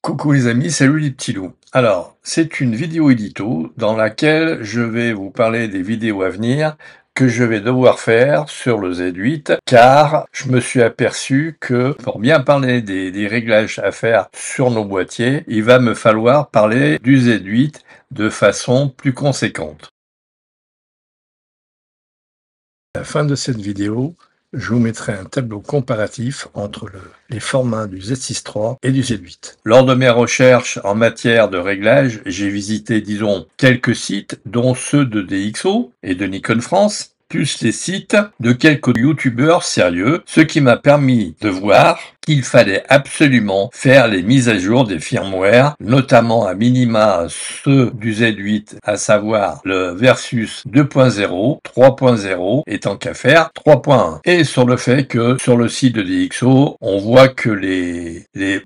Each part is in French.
Coucou les amis, salut les petits loups. Alors, c'est une vidéo édito dans laquelle je vais vous parler des vidéos à venir que je vais devoir faire sur le Z8 car je me suis aperçu que pour bien parler des réglages à faire sur nos boîtiers, il va me falloir parler du Z8 de façon plus conséquente. À la fin de cette vidéo, je vous mettrai un tableau comparatif entre les formats du Z6 III et du Z8. Lors de mes recherches en matière de réglage, j'ai visité, disons, quelques sites, dont ceux de DxO et de Nikon France, plus les sites de quelques youtubeurs sérieux, ce qui m'a permis de voir qu'il fallait absolument faire les mises à jour des firmware, notamment à minima ceux du Z8, à savoir le Versus 2.0, 3.0, et tant qu'à faire 3.1. Et sur le fait que sur le site de DxO, on voit que les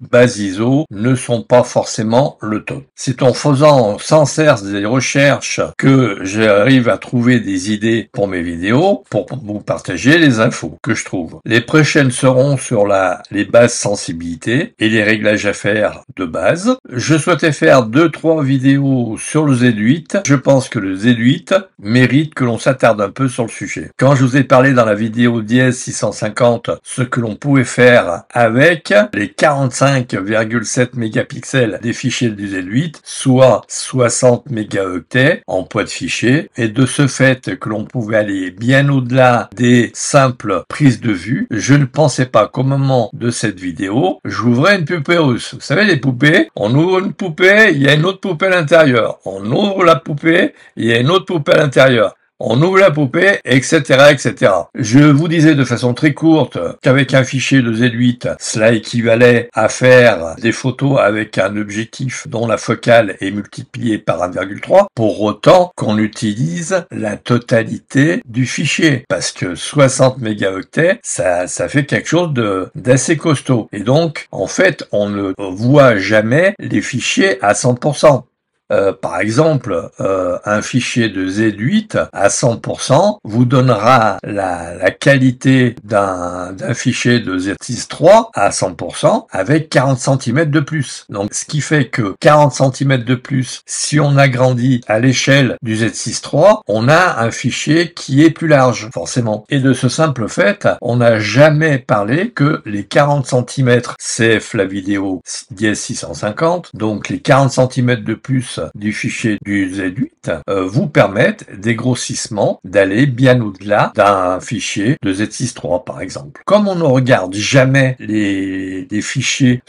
bases ISO ne sont pas forcément le top. C'est en faisant sans cesse des recherches que j'arrive à trouver des idées pour mes vidéos, pour vous partager les infos que je trouve. Les prochaines seront sur les bases sensibilité et les réglages à faire de base. Je souhaitais faire 2-3 vidéos sur le Z8. Je pense que le Z8 mérite que l'on s'attarde un peu sur le sujet. Quand je vous ai parlé dans la vidéo DS650 ce que l'on pouvait faire avec les 45,7 mégapixels des fichiers du Z8, soit 60 mégaoctets en poids de fichier, et de ce fait que l'on pouvait aller bien au-delà des simples prises de vue, je ne pensais pas qu'au moment de cette vidéo, j'ouvrais une poupée russe. Vous savez, les poupées, on ouvre une poupée, il y a une autre poupée à l'intérieur. On ouvre la poupée, il y a une autre poupée à l'intérieur. On ouvre la poupée, etc., etc. Je vous disais de façon très courte qu'avec un fichier de Z8, cela équivalait à faire des photos avec un objectif dont la focale est multipliée par 1,3, pour autant qu'on utilise la totalité du fichier, parce que 60 mégaoctets, ça fait quelque chose d'assez costaud. Et donc, en fait, on ne voit jamais les fichiers à 100%. Par exemple, un fichier de Z8 à 100% vous donnera la qualité d'un fichier de Z6 III à 100% avec 40 cm de plus. Donc, ce qui fait que 40 cm de plus, si on agrandit à l'échelle du Z6 III, on a un fichier qui est plus large, forcément. Et de ce simple fait, on n'a jamais parlé que les 40 cm CF la vidéo DS650, donc les 40 cm de plus du fichier du Z8 vous permettent des grossissements d'aller bien au-delà d'un fichier de Z6 III par exemple. Comme on ne regarde jamais les fichiers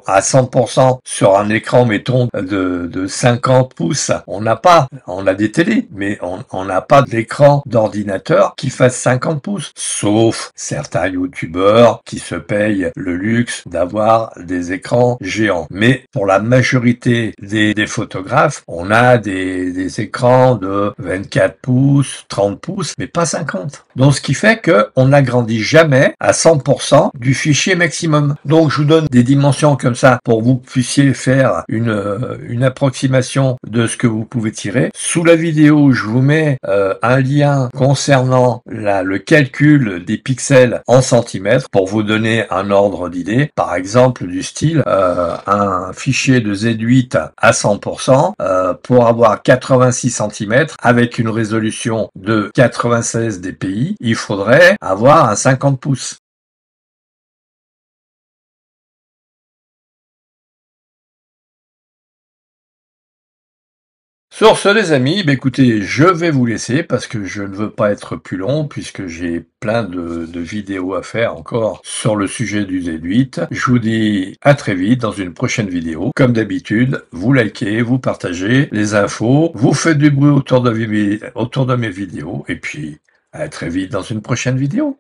à 100% sur un écran mettons de 50 pouces, on a des télés, mais on n'a pas d'écran d'ordinateur qui fasse 50 pouces, sauf certains youtubeurs qui se payent le luxe d'avoir des écrans géants. Mais pour la majorité des photographes, on a des écrans de 24 pouces, 30 pouces, mais pas 50. Donc, ce qui fait qu'on n'agrandit jamais à 100% du fichier maximum. Donc, je vous donne des dimensions comme ça pour que vous puissiez faire une approximation de ce que vous pouvez tirer. Sous la vidéo, je vous mets un lien concernant le calcul des pixels en centimètres pour vous donner un ordre d'idée. Par exemple, du style, un fichier de Z8 à 100%, pour avoir 86 cm avec une résolution de 96 dpi, il faudrait avoir un 50 pouces. Sur ce les amis, écoutez, je vais vous laisser parce que je ne veux pas être plus long puisque j'ai plein de vidéos à faire encore sur le sujet du Z8. Je vous dis à très vite dans une prochaine vidéo. Comme d'habitude, vous likez, vous partagez les infos, vous faites du bruit autour de mes vidéos et puis à très vite dans une prochaine vidéo.